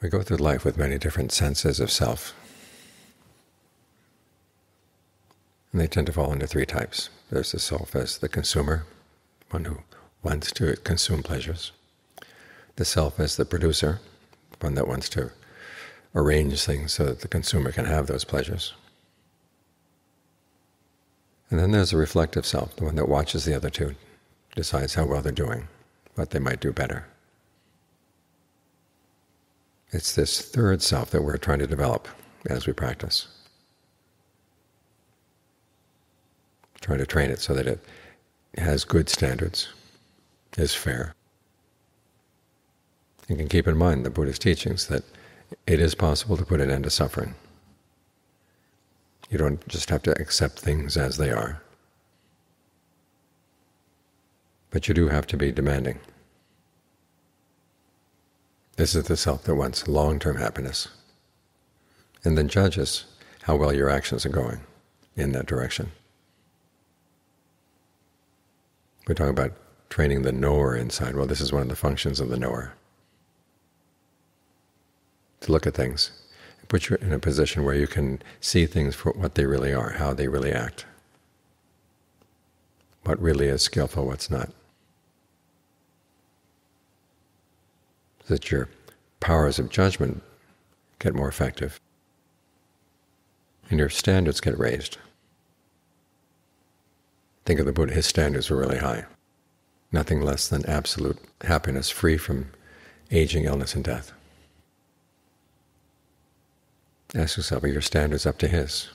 We go through life with many different senses of self, and they tend to fall into three types. There's the self as the consumer, one who wants to consume pleasures. The self as the producer, one that wants to arrange things so that the consumer can have those pleasures. And then there's the reflective self, the one that watches the other two, decides how well they're doing, what they might do better. It's this third self that we're trying to develop as we practice. Trying to train it so that it has good standards, is fair. You can keep in mind the Buddha's teachings that it is possible to put an end to suffering. You don't just have to accept things as they are. But you do have to be demanding. This is the self that wants long-term happiness, and then judges how well your actions are going in that direction. We're talking about training the knower inside. Well, this is one of the functions of the knower, to look at things, and put you in a position where you can see things for what they really are, how they really act, what really is skillful, what's not. So that your powers of judgment get more effective and your standards get raised. Think of the Buddha, his standards were really high. Nothing less than absolute happiness, free from aging, illness, and death. Ask yourself, are your standards up to his?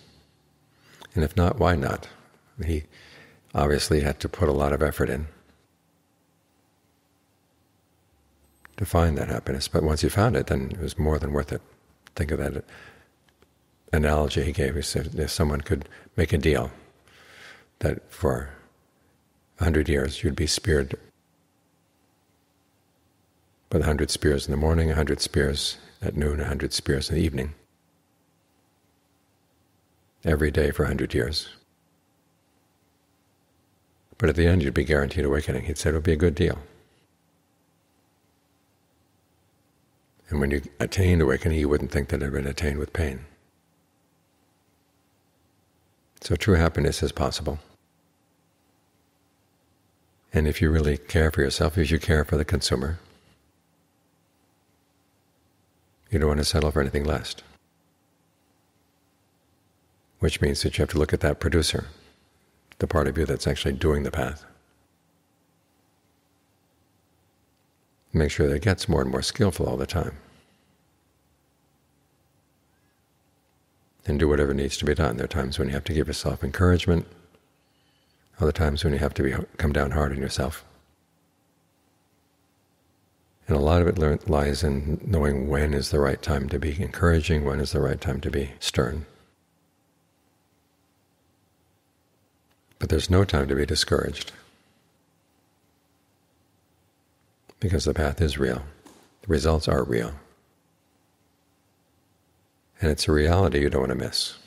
And if not, why not? He obviously had to put a lot of effort in to find that happiness, but once you found it, then it was more than worth it. Think of that analogy he gave. He said if someone could make a deal that for 100 years you'd be speared with 100 spears in the morning, 100 spears at noon, 100 spears in the evening, every day for 100 years. But at the end you'd be guaranteed awakening. He said it would be a good deal. And when you attained awakening, you wouldn't think that it had been attained with pain. So true happiness is possible. And if you really care for yourself, if you care for the consumer, you don't want to settle for anything less. Which means that you have to look at that producer, the part of you that's actually doing the path. Make sure that it gets more and more skillful all the time. And do whatever needs to be done. There are times when you have to give yourself encouragement, other times when you have to come down hard on yourself. And a lot of it lies in knowing when is the right time to be encouraging, when is the right time to be stern. But there's no time to be discouraged, because the path is real. The results are real. And it's a reality you don't want to miss.